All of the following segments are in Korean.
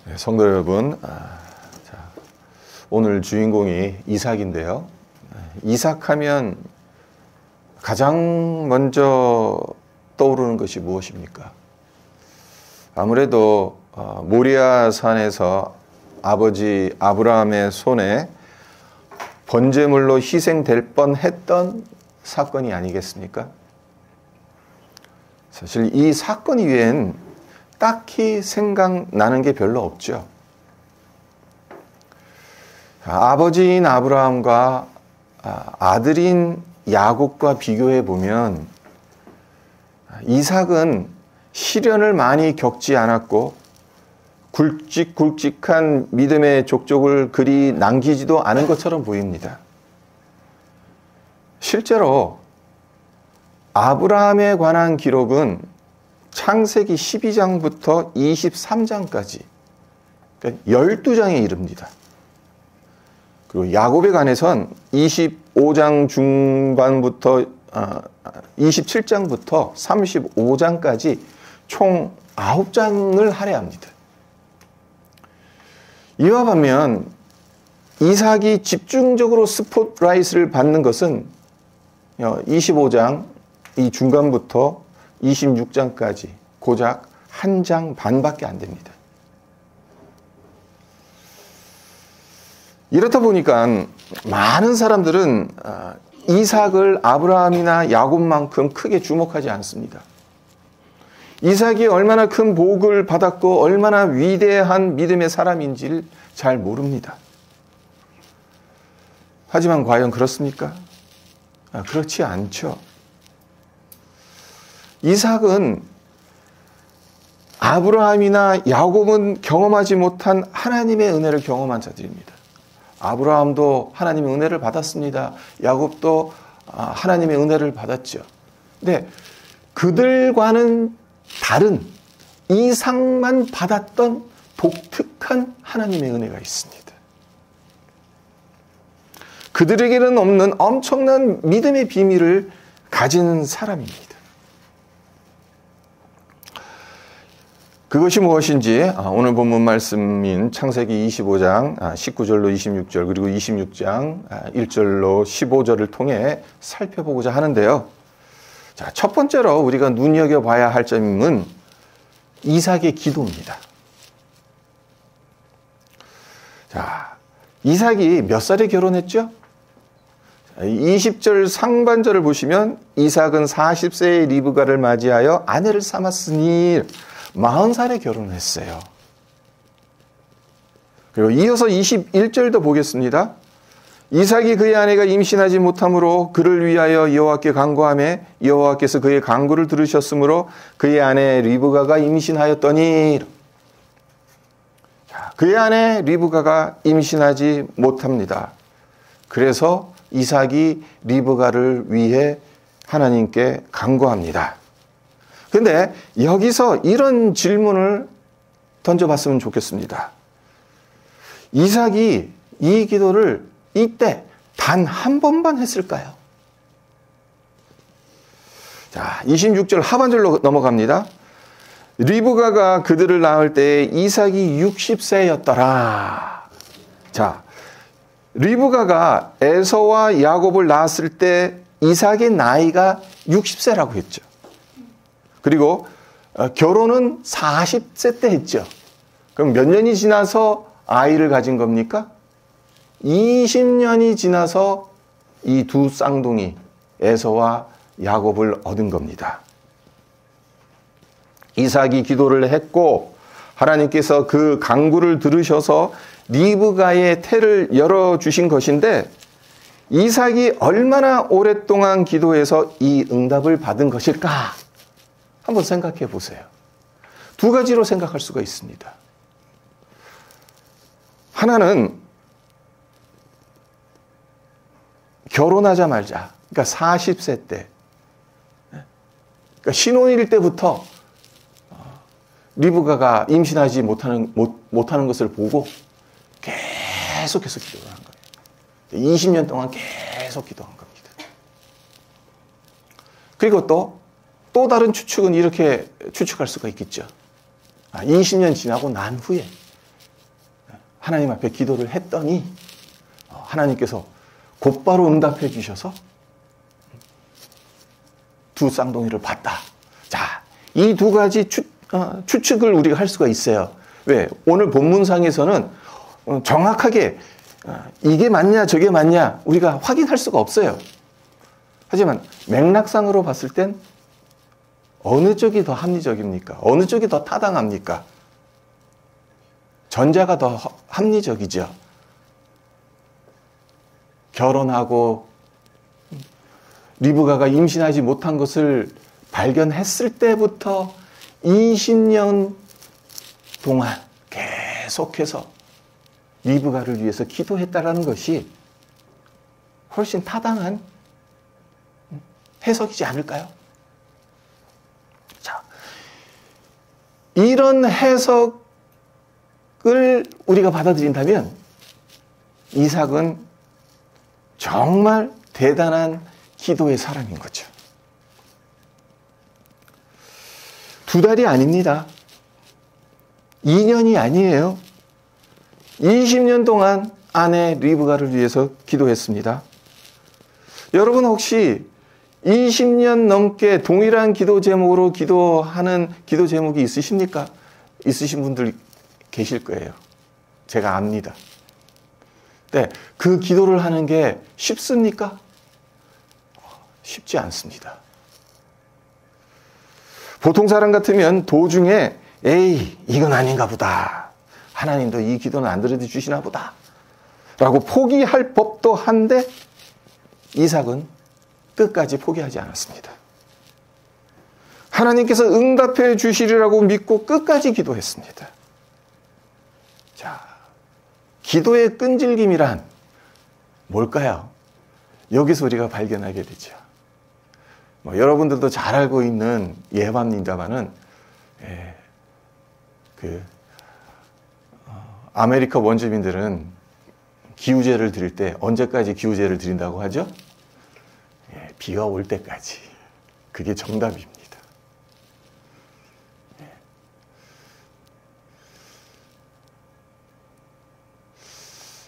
네, 성도 여러분, 오늘 주인공이 이삭인데요. 이삭하면 가장 먼저 떠오르는 것이 무엇입니까? 아무래도 모리아 산에서 아버지 아브라함의 손에 번제물로 희생될 뻔했던 사건이 아니겠습니까? 사실 이 사건 이외엔 딱히 생각나는 게 별로 없죠. 아버지인 아브라함과 아들인 야곱과 비교해 보면 이삭은 시련을 많이 겪지 않았고 굵직굵직한 믿음의 족적을 그리 남기지도 않은 것처럼 보입니다. 실제로 아브라함에 관한 기록은 창세기 12장부터 23장까지 그러니까 12장에 이릅니다. 그리고 야곱에 관해선 25장 중반부터 27장부터 35장까지 총 9장을 할애합니다. 이와 반면 이삭이 집중적으로 스포트라이트를 받는 것은 25장 이 중간부터 26장까지 고작 한 장 반밖에 안 됩니다. 이렇다 보니까 많은 사람들은 이삭을 아브라함이나 야곱만큼 크게 주목하지 않습니다. 이삭이 얼마나 큰 복을 받았고 얼마나 위대한 믿음의 사람인지를 잘 모릅니다. 하지만 과연 그렇습니까? 그렇지 않죠. 이삭은 아브라함이나 야곱은 경험하지 못한 하나님의 은혜를 경험한 자들입니다. 아브라함도 하나님의 은혜를 받았습니다. 야곱도 하나님의 은혜를 받았죠. 근데 그들과는 다른 이삭만 받았던 독특한 하나님의 은혜가 있습니다. 그들에게는 없는 엄청난 믿음의 비밀을 가진 사람입니다. 그것이 무엇인지 오늘 본문 말씀인 창세기 25장 19절로 26절 그리고 26장 1절로 15절을 통해 살펴보고자 하는데요. 자, 첫 번째로 우리가 눈여겨봐야 할 점은 이삭의 기도입니다. 자, 이삭이 몇 살에 결혼했죠? 20절 상반절을 보시면 이삭은 40세의 리브가를 맞이하여 아내를 삼았으니 40살에 결혼했어요. 그리고 이어서 21절도 보겠습니다. 이삭이 그의 아내가 임신하지 못하므로 그를 위하여 여호와께 간구하매 여호와께서 그의 간구를 들으셨으므로 그의 아내 리브가가 임신하였더니 그의 아내 리브가가 임신하지 못합니다. 그래서 이삭이 리브가를 위해 하나님께 간구합니다. 그런데 여기서 이런 질문을 던져봤으면 좋겠습니다. 이삭이 이 기도를 이때 단 한 번만 했을까요? 자, 26절 하반절로 넘어갑니다. 리브가가 그들을 낳을 때 이삭이 60세였더라. 자, 리브가가 에서와 야곱을 낳았을 때 이삭의 나이가 60세라고 했죠. 그리고 결혼은 40세 때 했죠. 그럼 몇 년이 지나서 아이를 가진 겁니까? 20년이 지나서 이 두 쌍둥이 에서와 야곱을 얻은 겁니다. 이삭이 기도를 했고 하나님께서 그 간구를 들으셔서 리브가의 태를 열어주신 것인데 이삭이 얼마나 오랫동안 기도해서 이 응답을 받은 것일까? 한번 생각해 보세요. 두 가지로 생각할 수가 있습니다. 하나는 결혼하자마자, 그러니까 40세 때, 그러니까 신혼일 때부터 리브가가 임신하지 못하는 것을 보고 계속해서 기도를 한 거예요. 20년 동안 계속 기도한 겁니다. 그리고 또 다른 추측은 이렇게 추측할 수가 있겠죠. 20년 지나고 난 후에 하나님 앞에 기도를 했더니 하나님께서 곧바로 응답해 주셔서 두 쌍둥이를 봤다. 자, 이 두 가지 추측을 우리가 할 수가 있어요. 왜? 오늘 본문상에서는 정확하게 이게 맞냐 저게 맞냐 우리가 확인할 수가 없어요. 하지만 맥락상으로 봤을 땐 어느 쪽이 더 합리적입니까? 어느 쪽이 더 타당합니까? 전자가 더 합리적이죠. 결혼하고 리브가가 임신하지 못한 것을 발견했을 때부터 20년 동안 계속해서 리브가를 위해서 기도했다라는 것이 훨씬 타당한 해석이지 않을까요? 자, 이런 해석을 우리가 받아들인다면 이삭은 정말 대단한 기도의 사람인 거죠. 두 달이 아닙니다. 2년이 아니에요. 20년 동안 아내 리브가를 위해서 기도했습니다. 여러분 혹시 20년 넘게 동일한 기도 제목으로 기도하는 기도 제목이 있으십니까? 있으신 분들 계실 거예요. 제가 압니다. 네, 그 기도를 하는 게 쉽습니까? 쉽지 않습니다. 보통 사람 같으면 도중에 에이, 이건 아닌가 보다. 하나님도 이 기도는 안 들어주시나 보다. 라고 포기할 법도 한데 이삭은 끝까지 포기하지 않았습니다. 하나님께서 응답해 주시리라고 믿고 끝까지 기도했습니다. 자, 기도의 끈질김이란 뭘까요? 여기서 우리가 발견하게 되죠. 여러분들도 잘 알고 있는 예화입니다마는 아메리카 원주민들은 기우제를 드릴 때 언제까지 기우제를 드린다고 하죠? 비가 올 때까지. 그게 정답입니다.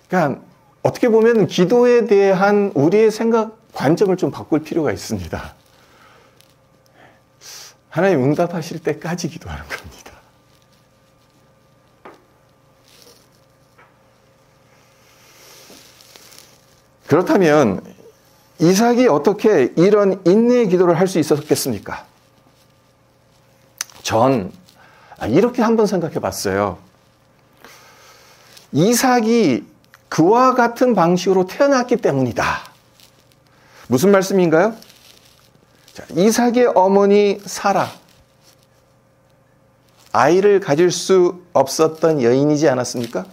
그러니까 어떻게 보면 기도에 대한 우리의 생각 관점을 좀 바꿀 필요가 있습니다. 하나님 응답하실 때까지 기도하는 겁니다. 그렇다면 이삭이 어떻게 이런 인내의 기도를 할 수 있었겠습니까? 전 이렇게 한번 생각해 봤어요. 이삭이 그와 같은 방식으로 태어났기 때문이다. 무슨 말씀인가요? 자, 이삭의 어머니 사라. 아이를 가질 수 없었던 여인이지 않았습니까?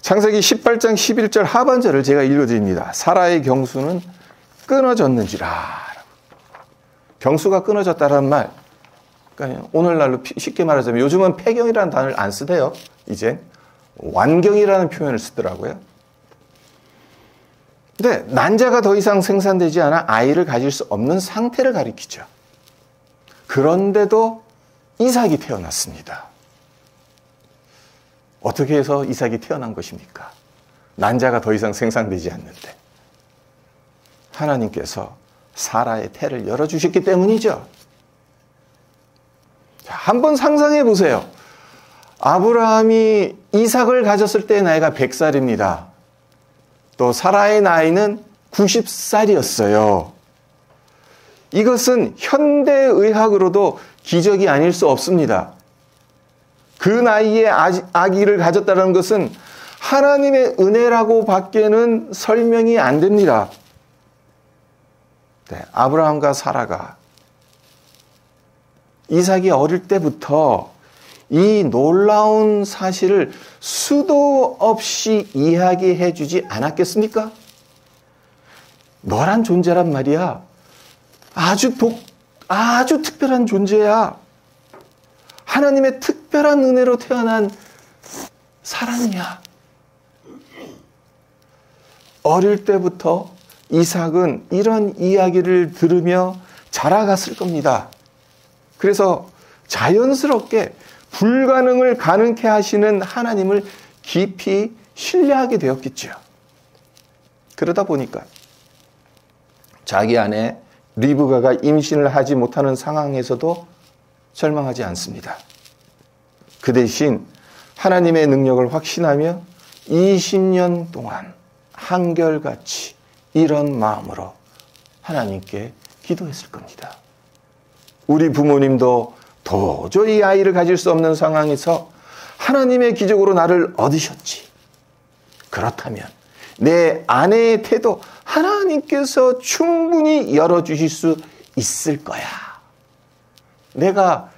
창세기 18장 11절 하반절을 제가 읽어드립니다. 사라의 경수는 끊어졌는지라. 경수가 끊어졌다는 말, 그러니까 오늘날로 쉽게 말하자면 요즘은 폐경이라는 단어를 안 쓰대요. 이제 완경이라는 표현을 쓰더라고요. 근데 난자가 더 이상 생산되지 않아 아이를 가질 수 없는 상태를 가리키죠. 그런데도 이삭이 태어났습니다. 어떻게 해서 이삭이 태어난 것입니까? 난자가 더 이상 생산되지 않는데 하나님께서 사라의 태를 열어주셨기 때문이죠. 자, 한번 상상해 보세요. 아브라함이 이삭을 가졌을 때 나이가 100살입니다. 또 사라의 나이는 90살이었어요. 이것은 현대의학으로도 기적이 아닐 수 없습니다. 그 나이에 아기를 가졌다는 것은 하나님의 은혜라고 밖에는 설명이 안 됩니다. 네, 아브라함과 사라가 이삭이 어릴 때부터 이 놀라운 사실을 수도 없이 이야기해 주지 않았겠습니까? 너란 존재란 말이야. 아주 특별한 존재야. 하나님의 특별한 은혜로 태어난 사람이야. 어릴 때부터 이삭은 이런 이야기를 들으며 자라갔을 겁니다. 그래서 자연스럽게 불가능을 가능케 하시는 하나님을 깊이 신뢰하게 되었겠죠. 그러다 보니까 자기 아내 리브가가 임신을 하지 못하는 상황에서도 절망하지 않습니다. 그 대신 하나님의 능력을 확신하며 20년 동안 한결같이 이런 마음으로 하나님께 기도했을 겁니다. 우리 부모님도 도저히 아이를 가질 수 없는 상황에서 하나님의 기적으로 나를 얻으셨지. 그렇다면 내 아내의 태도 하나님께서 충분히 열어주실 수 있을 거야. 내가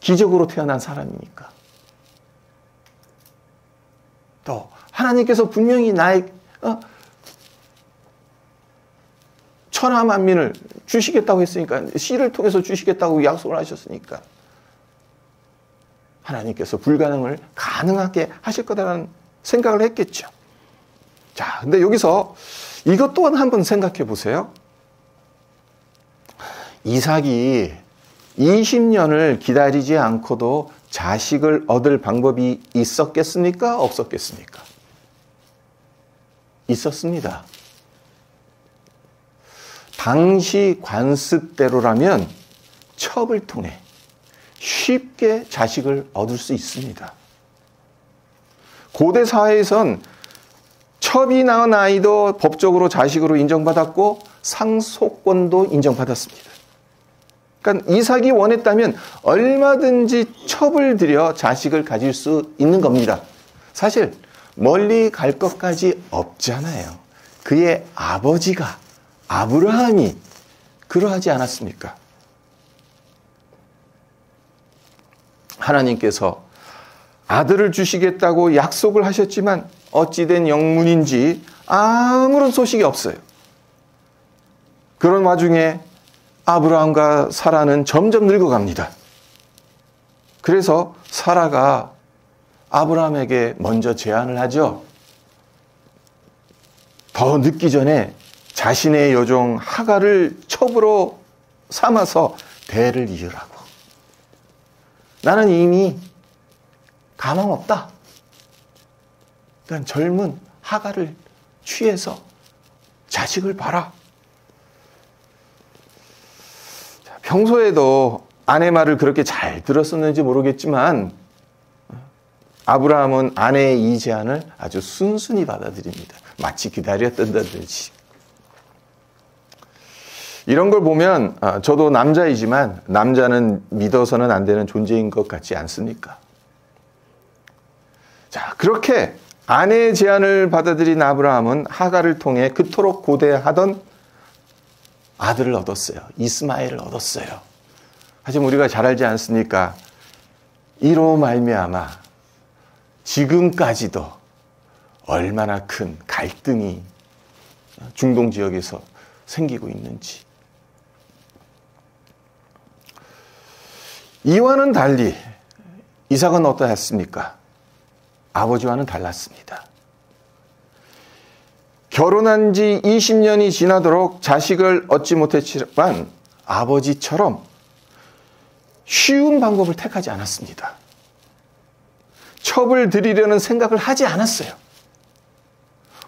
기적으로 태어난 사람이니까. 또 하나님께서 분명히 나의 천하만민을 주시겠다고 했으니까, 씨를 통해서 주시겠다고 약속을 하셨으니까 하나님께서 불가능을 가능하게 하실 거다라는 생각을 했겠죠. 자, 근데 여기서 이것 또한 한번 생각해 보세요. 이삭이 20년을 기다리지 않고도 자식을 얻을 방법이 있었겠습니까? 없었겠습니까? 있었습니다. 당시 관습대로라면 첩을 통해 쉽게 자식을 얻을 수 있습니다. 고대 사회에선 첩이 낳은 아이도 법적으로 자식으로 인정받았고 상속권도 인정받았습니다. 그러니까 이삭이 원했다면 얼마든지 첩을 들여 자식을 가질 수 있는 겁니다. 사실 멀리 갈 것까지 없잖아요. 그의 아버지가 아브라함이 그러하지 않았습니까? 하나님께서 아들을 주시겠다고 약속을 하셨지만 어찌된 영문인지 아무런 소식이 없어요. 그런 와중에 아브라함과 사라는 점점 늙어갑니다. 그래서 사라가 아브라함에게 먼저 제안을 하죠. 더 늦기 전에 자신의 여종 하갈을 첩으로 삼아서 대를 이으라고. 나는 이미 가망 없다. 그러니까 젊은 하갈을 취해서 자식을 봐라. 평소에도 아내 말을 그렇게 잘 들었었는지 모르겠지만 아브라함은 아내의 이 제안을 아주 순순히 받아들입니다. 마치 기다렸던 듯이. 이런 걸 보면 저도 남자이지만 남자는 믿어서는 안 되는 존재인 것 같지 않습니까? 자, 그렇게 아내의 제안을 받아들인 아브라함은 하갈을 통해 그토록 고대하던 아들을 얻었어요. 이스마엘을 얻었어요. 하지만 우리가 잘 알지 않습니까? 이로 말미암아 지금까지도 얼마나 큰 갈등이 중동 지역에서 생기고 있는지. 이와는 달리 이삭은 어떠했습니까? 아버지와는 달랐습니다. 결혼한 지 20년이 지나도록 자식을 얻지 못했지만 아버지처럼 쉬운 방법을 택하지 않았습니다. 첩을 들이려는 생각을 하지 않았어요.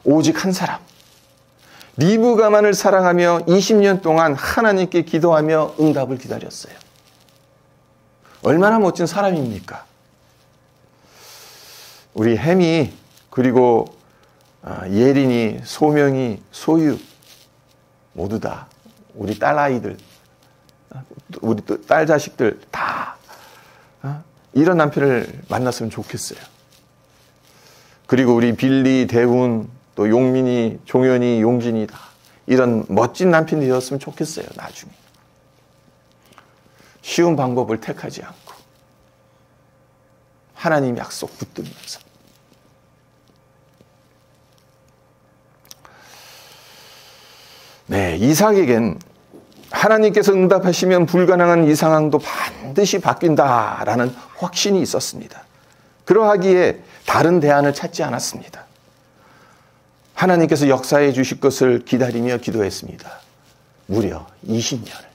오직 한 사람, 리브가만을 사랑하며 20년 동안 하나님께 기도하며 응답을 기다렸어요. 얼마나 멋진 사람입니까? 우리 햄이, 그리고 예린이, 소명이, 소유 모두 다 우리 딸아이들, 우리 딸 자식들 다 이런 남편을 만났으면 좋겠어요. 그리고 우리 빌리, 대훈, 또 용민이, 종현이, 용진이 다 이런 멋진 남편이 되었으면 좋겠어요. 나중에 쉬운 방법을 택하지 않고 하나님 약속 붙들면서. 네, 이삭에겐 하나님께서 응답하시면 불가능한 이 상황도 반드시 바뀐다라는 확신이 있었습니다. 그러하기에 다른 대안을 찾지 않았습니다. 하나님께서 역사해 주실 것을 기다리며 기도했습니다. 무려 20년을.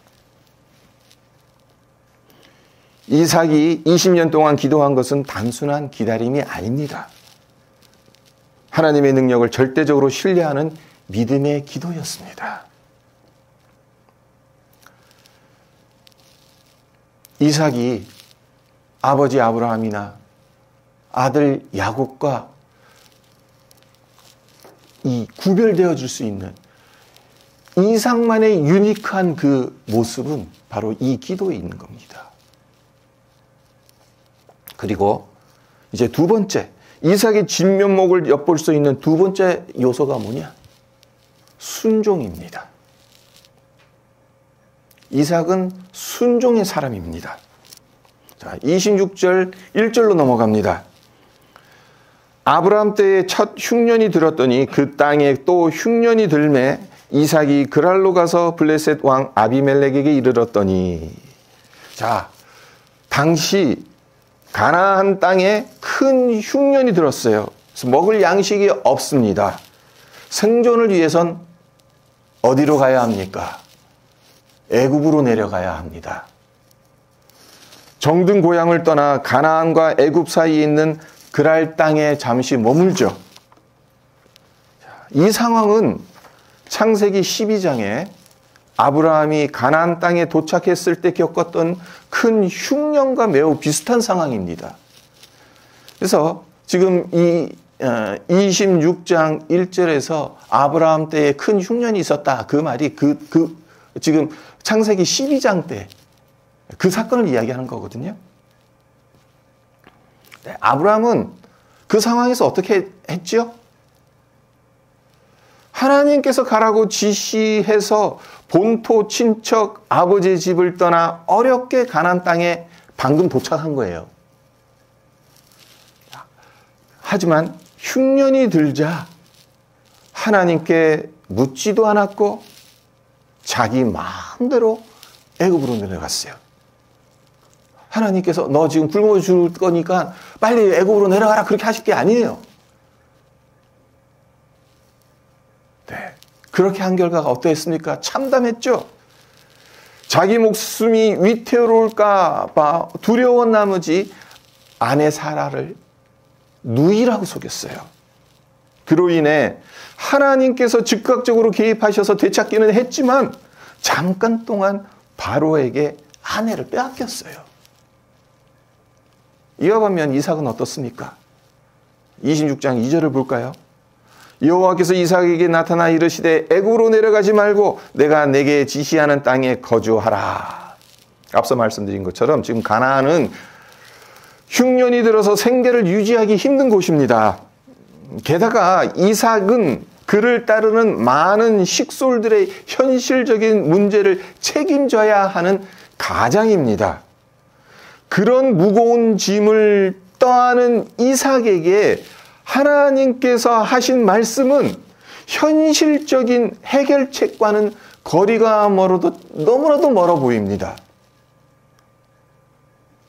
이삭이 20년 동안 기도한 것은 단순한 기다림이 아닙니다. 하나님의 능력을 절대적으로 신뢰하는 믿음의 기도였습니다. 이삭이 아버지 아브라함이나 아들 야곱과 이 구별되어 줄 수 있는 이삭만의 유니크한 그 모습은 바로 이 기도에 있는 겁니다. 그리고 이제 두 번째, 이삭의 진면목을 엿볼 수 있는 두 번째 요소가 뭐냐? 순종입니다. 이삭은 순종의 사람입니다. 자, 26절 1절로 넘어갑니다. 아브라함 때에 첫 흉년이 들었더니 그 땅에 또 흉년이 들매 이삭이 그랄로 가서 블레셋 왕 아비멜렉에게 이르렀더니, 자, 당시 가나안 땅에 큰 흉년이 들었어요. 그래서 먹을 양식이 없습니다. 생존을 위해선 어디로 가야 합니까? 애굽으로 내려가야 합니다. 정든 고향을 떠나 가나안과 애굽 사이에 있는 그랄 땅에 잠시 머물죠. 이 상황은 창세기 12장에 아브라함이 가나안 땅에 도착했을 때 겪었던 큰 흉년과 매우 비슷한 상황입니다. 그래서 지금 이 26장 1절에서 아브라함 때에 큰 흉년이 있었다. 그 말이 지금 창세기 12장 때 그 사건을 이야기하는 거거든요. 네, 아브라함은 그 상황에서 어떻게 했죠? 하나님께서 가라고 지시해서 본토 친척 아버지의 집을 떠나 어렵게 가나안 땅에 방금 도착한 거예요. 하지만 흉년이 들자 하나님께 묻지도 않았고 자기 마음대로 애굽으로 내려갔어요. 하나님께서 너 지금 굶어 죽을 거니까 빨리 애굽으로 내려가라 그렇게 하실 게 아니에요. 네, 그렇게 한 결과가 어떠했습니까? 참담했죠. 자기 목숨이 위태로울까 봐 두려운 나머지 아내 사라를 누이라고 속였어요. 그로 인해 하나님께서 즉각적으로 개입하셔서 되찾기는 했지만 잠깐 동안 바로에게 아내를 빼앗겼어요. 이와 반면 이삭은 어떻습니까? 26장 2절을 볼까요? 여호와께서 이삭에게 나타나 이르시되 애굽으로 내려가지 말고 내가 내게 지시하는 땅에 거주하라. 앞서 말씀드린 것처럼 지금 가나안은 흉년이 들어서 생계를 유지하기 힘든 곳입니다. 게다가 이삭은 그를 따르는 많은 식솔들의 현실적인 문제를 책임져야 하는 가장입니다. 그런 무거운 짐을 떠안은 이삭에게 하나님께서 하신 말씀은 현실적인 해결책과는 거리가 멀어도 너무나도 멀어 보입니다.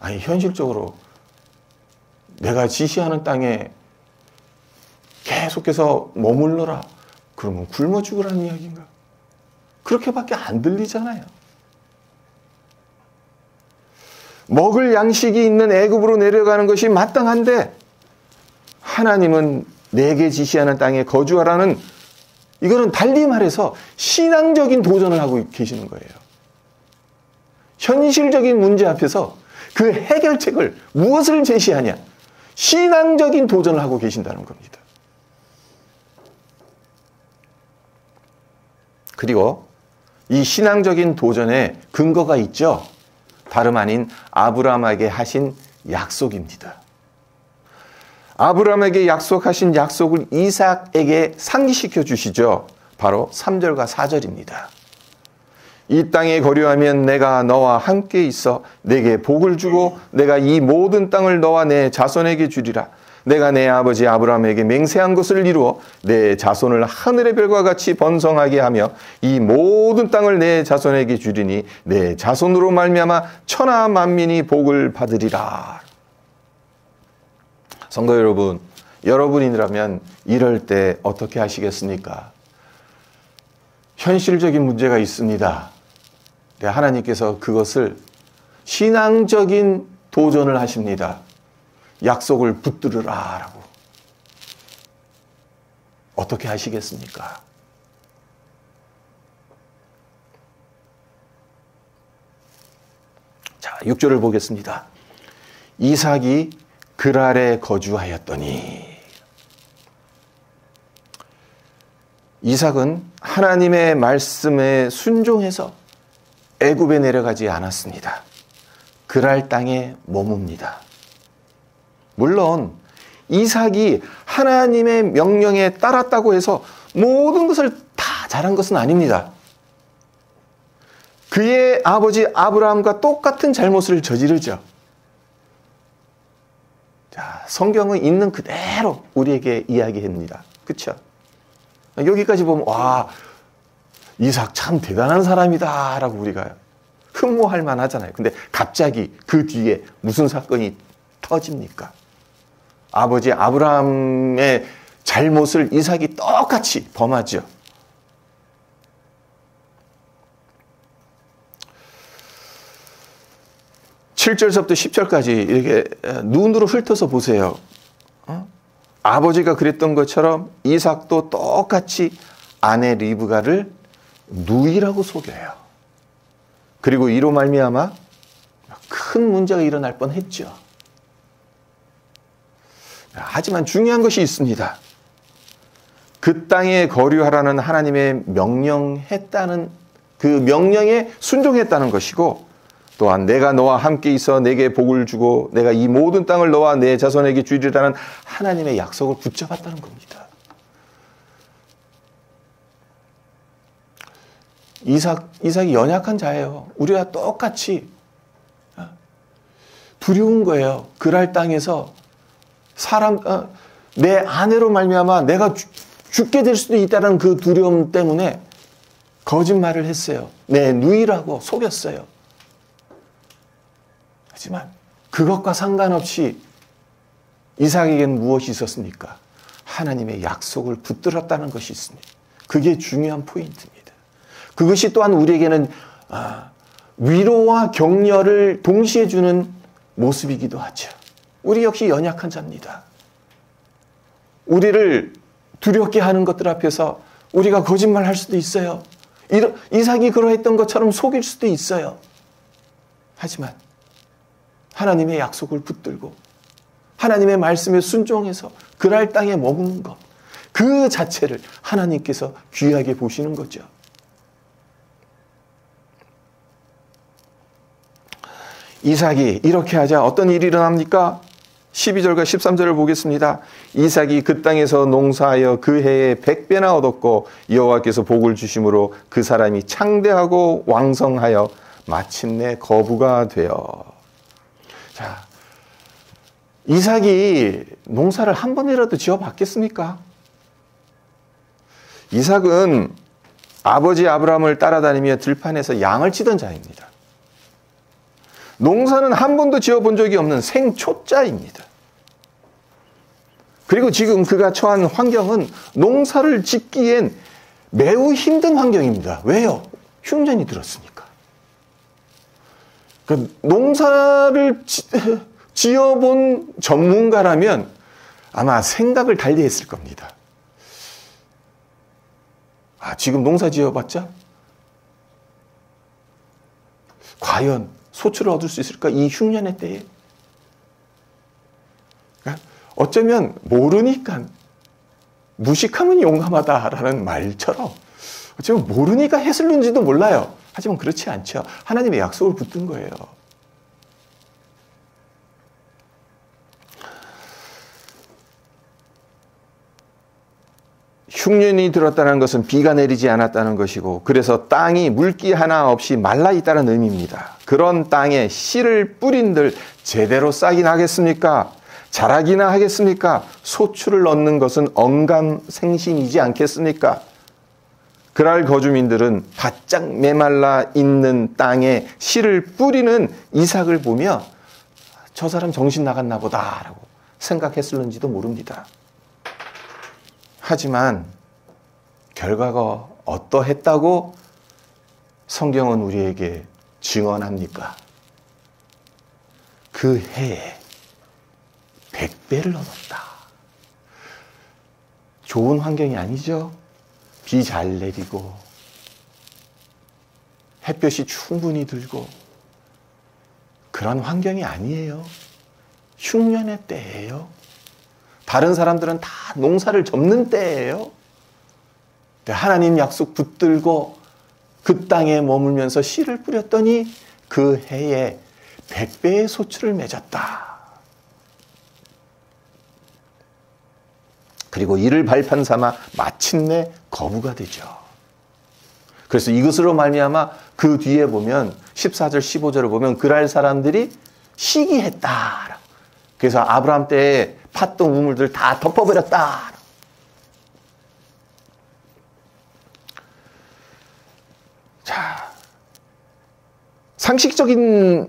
아니, 현실적으로 내가 지시하는 땅에 계속해서 머물러라. 그러면 굶어 죽으라는 이야기인가? 그렇게밖에 안 들리잖아요. 먹을 양식이 있는 애굽으로 내려가는 것이 마땅한데 하나님은 내게 지시하는 땅에 거주하라는, 이거는 달리 말해서 신앙적인 도전을 하고 계시는 거예요. 현실적인 문제 앞에서 그 해결책을 무엇을 제시하냐? 신앙적인 도전을 하고 계신다는 겁니다. 그리고 이 신앙적인 도전에 근거가 있죠. 다름 아닌 아브라함에게 하신 약속입니다. 아브라함에게 약속하신 약속을 이삭에게 상기시켜 주시죠. 바로 3절과 4절입니다. 이 땅에 거류하면 내가 너와 함께 있어 내게 복을 주고 내가 이 모든 땅을 너와 내 자손에게 주리라. 내가 내 아버지 아브라함에게 맹세한 것을 이루어 내 자손을 하늘의 별과 같이 번성하게 하며 이 모든 땅을 내 자손에게 주리니 내 자손으로 말미암아 천하 만민이 복을 받으리라. 성도 여러분, 여러분이라면 이럴 때 어떻게 하시겠습니까? 현실적인 문제가 있습니다. 하나님께서 그것을 신앙적인 도전을 하십니다. 약속을 붙들으라 라고. 어떻게 하시겠습니까? 자, 6절을 보겠습니다. 이삭이 그랄에 거주하였더니. 이삭은 하나님의 말씀에 순종해서 애굽에 내려가지 않았습니다. 그랄 땅에 머뭅니다. 물론 이삭이 하나님의 명령에 따랐다고 해서 모든 것을 다 잘한 것은 아닙니다. 그의 아버지 아브라함과 똑같은 잘못을 저지르죠. 자, 성경은 있는 그대로 우리에게 이야기합니다. 그렇죠? 여기까지 보면 와, 이삭 참 대단한 사람이다 라고 우리가 흠모할 만하잖아요. 근데 갑자기 그 뒤에 무슨 사건이 터집니까? 아버지 아브라함의 잘못을 이삭이 똑같이 범하죠. (7절서부터) (10절까지) 이렇게 눈으로 훑어서 보세요. 아버지가 그랬던 것처럼 이삭도 똑같이 아내 리브가를 누이라고 속여요. 그리고 이로 말미암아 큰 문제가 일어날 뻔했죠. 하지만 중요한 것이 있습니다. 그 땅에 거류하라는 하나님의 명령했다는 그 명령에 순종했다는 것이고, 또한 내가 너와 함께 있어 내게 복을 주고 내가 이 모든 땅을 너와 내 자손에게 주리라는 하나님의 약속을 붙잡았다는 겁니다. 이삭이 연약한 자예요. 우리와 똑같이 두려운 거예요. 그랄 땅에서 내 아내로 말미암아 내가 죽게 될 수도 있다는 그 두려움 때문에 거짓말을 했어요. 내 누이라고 속였어요. 하지만 그것과 상관없이 이삭에게는 무엇이 있었습니까? 하나님의 약속을 붙들었다는 것이 있습니다. 그게 중요한 포인트입니다. 그것이 또한 우리에게는 위로와 격려를 동시에 주는 모습이기도 하죠. 우리 역시 연약한 자입니다. 우리를 두렵게 하는 것들 앞에서 우리가 거짓말할 수도 있어요. 이삭이 그러했던 것처럼 속일 수도 있어요. 하지만 하나님의 약속을 붙들고 하나님의 말씀에 순종해서 그랄 땅에 머무는 것, 그 자체를 하나님께서 귀하게 보시는 거죠. 이삭이 이렇게 하자 어떤 일이 일어납니까? 12절과 13절을 보겠습니다. 이삭이 그 땅에서 농사하여 그 해에 100배나 얻었고 여호와께서 복을 주심으로 그 사람이 창대하고 왕성하여 마침내 거부가 되어. 자, 이삭이 농사를 한 번이라도 지어봤겠습니까? 이삭은 아버지 아브라함을 따라다니며 들판에서 양을 치던 자입니다. 농사는 한 번도 지어본 적이 없는 생초자입니다. 그리고 지금 그가 처한 환경은 농사를 짓기엔 매우 힘든 환경입니다. 왜요? 흉년이 들었으니까. 농사를 지어본 전문가라면 아마 생각을 달리 했을 겁니다. 지금 농사 지어봤자 과연 소출을 얻을 수 있을까? 이 흉년의 때에. 어쩌면 모르니까 무식하면 용감하다라는 말처럼 어쩌면 모르니까 했을는지도 몰라요. 하지만 그렇지 않죠. 하나님의 약속을 붙든 거예요. 흉년이 들었다는 것은 비가 내리지 않았다는 것이고, 그래서 땅이 물기 하나 없이 말라 있다는 의미입니다. 그런 땅에 씨를 뿌린들 제대로 싹이 나겠습니까? 자라기나 하겠습니까? 소출을 얻는 것은 언감생심이지 않겠습니까? 그랄 거주민들은 바짝 메말라 있는 땅에 씨를 뿌리는 이삭을 보며 저 사람 정신 나갔나 보다라고 생각했을는지도 모릅니다. 하지만 결과가 어떠했다고 성경은 우리에게 증언합니까? 그 해에 100배를 얻었다. 좋은 환경이 아니죠. 비 잘 내리고 햇볕이 충분히 들고 그런 환경이 아니에요. 흉년의 때예요. 다른 사람들은 다 농사를 접는 때예요. 하나님 약속 붙들고 그 땅에 머물면서 씨를 뿌렸더니 그 해에 100배의 소출을 맺었다. 그리고 이를 발판 삼아 마침내 거부가 되죠. 그래서 이것으로 말미암아 그 뒤에 보면 14절 15절을 보면 그랄 사람들이 시기했다. 그래서 아브라함 때에 팠던 우물들 다 덮어버렸다. 자, 상식적으로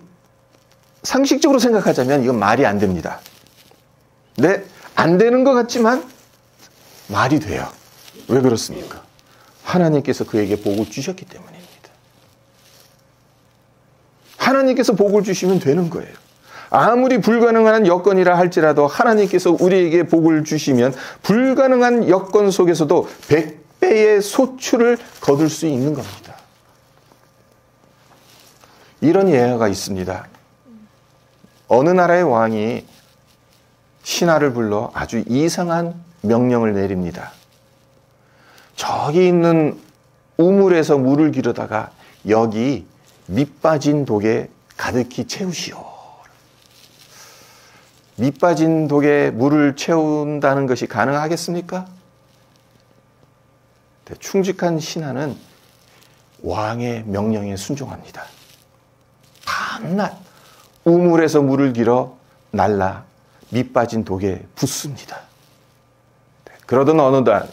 생각하자면 이건 말이 안 됩니다. 네, 안 되는 것 같지만 말이 돼요. 왜 그렇습니까? 하나님께서 그에게 복을 주셨기 때문입니다. 하나님께서 복을 주시면 되는 거예요. 아무리 불가능한 여건이라 할지라도 하나님께서 우리에게 복을 주시면 불가능한 여건 속에서도 100배의 소출을 거둘 수 있는 겁니다. 이런 예화가 있습니다. 어느 나라의 왕이 신하를 불러 아주 이상한 명령을 내립니다. 저기 있는 우물에서 물을 기르다가 여기 밑 빠진 독에 가득히 채우시오. 밑 빠진 독에 물을 채운다는 것이 가능하겠습니까? 충직한 신하는 왕의 명령에 순종합니다. 밤낮 우물에서 물을 길어 날라 밑 빠진 독에 붓습니다. 그러던 어느 날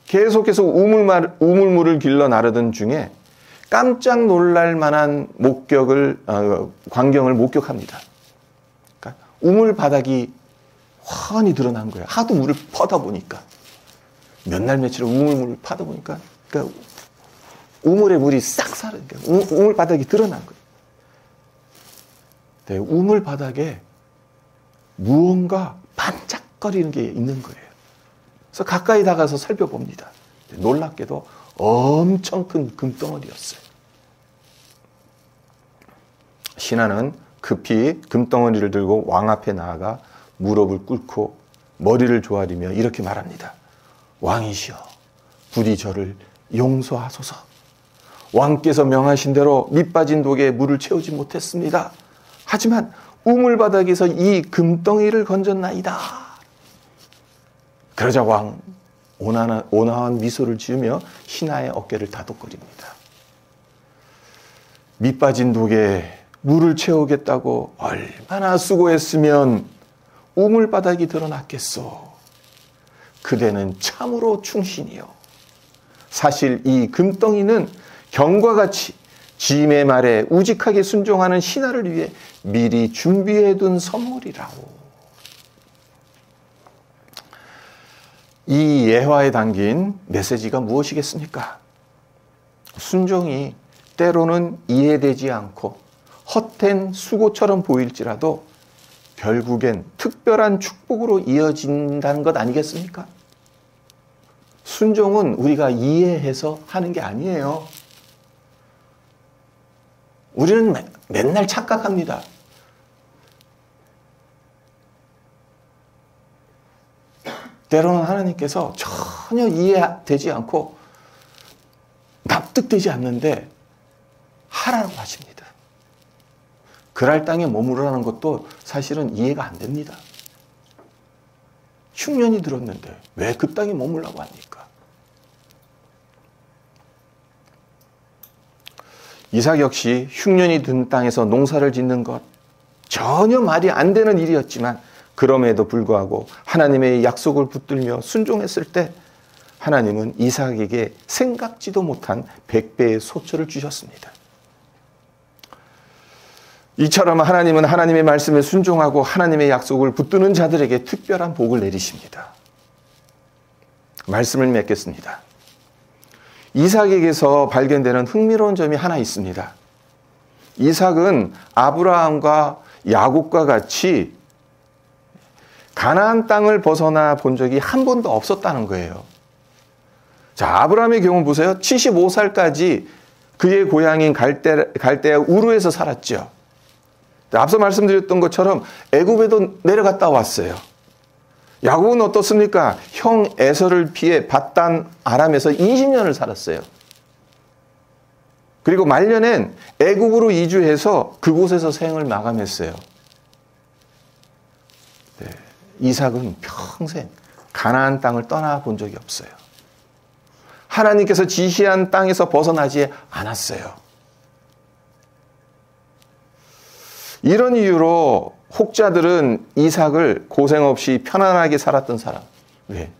계속해서 우물물을 길러 나르던 중에 깜짝 놀랄 만한 광경을 목격합니다. 그러니까 우물 바닥이 훤히 드러난 거예요. 하도 물을 퍼다 보니까. 몇 날 며칠 우물물을 파다 보니까 그러니까 우물에 물이 싹 사르니까 우물 바닥이 드러난 거예요. 네, 우물 바닥에 무언가 반짝거리는 게 있는 거예요. 그래서 가까이 다가서 살펴봅니다. 놀랍게도 엄청 큰 금덩어리였어요. 신하는 급히 금덩어리를 들고 왕 앞에 나아가 무릎을 꿇고 머리를 조아리며 이렇게 말합니다. 왕이시여, 부디 저를 용서하소서. 왕께서 명하신 대로 밑 빠진 독에 물을 채우지 못했습니다. 하지만 우물 바닥에서 이 금덩이를 건졌나이다. 그러자 왕 온화한 미소를 지으며 신하의 어깨를 다독거립니다. 밑 빠진 독에 물을 채우겠다고 얼마나 수고했으면 우물 바닥이 드러났겠소. 그대는 참으로 충신이요. 사실 이 금덩이는 경과 같이 주님의 말에 우직하게 순종하는 신하를 위해 미리 준비해둔 선물이라고. 이 예화에 담긴 메시지가 무엇이겠습니까? 순종이 때로는 이해되지 않고 헛된 수고처럼 보일지라도 결국엔 특별한 축복으로 이어진다는 것 아니겠습니까? 순종은 우리가 이해해서 하는 게 아니에요. 우리는 맨날 착각합니다. 때로는 하나님께서 전혀 이해되지 않고 납득되지 않는데 하라고 하십니다. 그랄 땅에 머무르라는 것도 사실은 이해가 안 됩니다. 흉년이 들었는데 왜 그 땅에 머물라고 합니까? 이삭 역시 흉년이 든 땅에서 농사를 짓는 것 전혀 말이 안 되는 일이었지만 그럼에도 불구하고 하나님의 약속을 붙들며 순종했을 때 하나님은 이삭에게 생각지도 못한 100배의 소초를 주셨습니다. 이처럼 하나님은 하나님의 말씀에 순종하고 하나님의 약속을 붙드는 자들에게 특별한 복을 내리십니다. 말씀을 맺겠습니다. 이삭에게서 발견되는 흥미로운 점이 하나 있습니다. 이삭은 아브라함과 야곱과 같이 가나안 땅을 벗어나 본 적이 한 번도 없었다는 거예요. 자, 아브라함의 경우 보세요. 75살까지 그의 고향인 갈대아 우르에서 살았죠. 앞서 말씀드렸던 것처럼 애굽에도 내려갔다 왔어요. 야곱은 어떻습니까? 형 에서를 피해 밧단 아람에서 20년을 살았어요. 그리고 말년엔 애굽으로 이주해서 그곳에서 생을 마감했어요. 네, 이삭은 평생 가나안 땅을 떠나본 적이 없어요. 하나님께서 지시한 땅에서 벗어나지 않았어요. 이런 이유로 혹자들은 이삭을 고생 없이 편안하게 살았던 사람. 왜?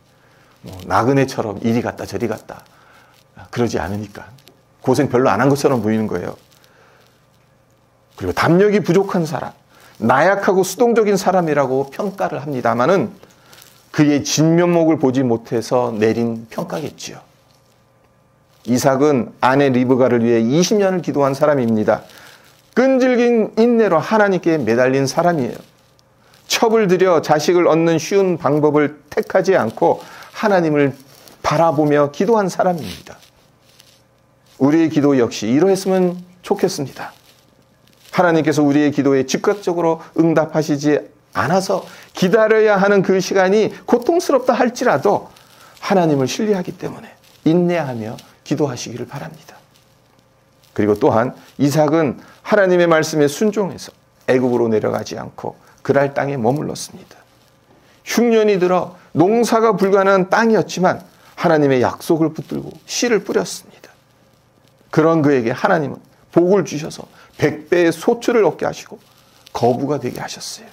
나그네처럼 이리 갔다 저리 갔다. 그러지 않으니까. 고생 별로 안 한 것처럼 보이는 거예요. 그리고 담력이 부족한 사람, 나약하고 수동적인 사람이라고 평가를 합니다마는 그의 진면목을 보지 못해서 내린 평가겠지요. 이삭은 아내 리브가를 위해 20년을 기도한 사람입니다. 끈질긴 인내로 하나님께 매달린 사람이에요. 첩을 들여 자식을 얻는 쉬운 방법을 택하지 않고 하나님을 바라보며 기도한 사람입니다. 우리의 기도 역시 이러했으면 좋겠습니다. 하나님께서 우리의 기도에 즉각적으로 응답하시지 않아서 기다려야 하는 그 시간이 고통스럽다 할지라도 하나님을 신뢰하기 때문에 인내하며 기도하시기를 바랍니다. 그리고 또한 이삭은 하나님의 말씀에 순종해서 애굽으로 내려가지 않고 그랄 땅에 머물렀습니다. 흉년이 들어 농사가 불가능한 땅이었지만 하나님의 약속을 붙들고 씨를 뿌렸습니다. 그런 그에게 하나님은 복을 주셔서 100배의 소출을 얻게 하시고 거부가 되게 하셨어요.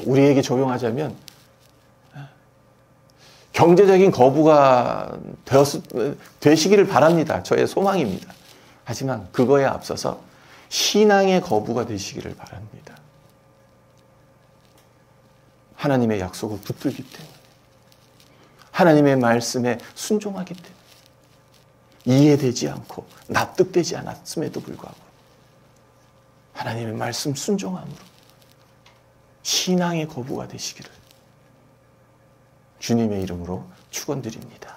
우리에게 적용하자면 경제적인 거부가 되시기를 바랍니다. 저의 소망입니다. 하지만 그거에 앞서서 신앙의 거부가 되시기를 바랍니다. 하나님의 약속을 붙들기 때문에, 하나님의 말씀에 순종하기 때문에, 이해되지 않고 납득되지 않았음에도 불구하고 하나님의 말씀 순종함으로 신앙의 거부가 되시기를 주님의 이름으로 축원드립니다.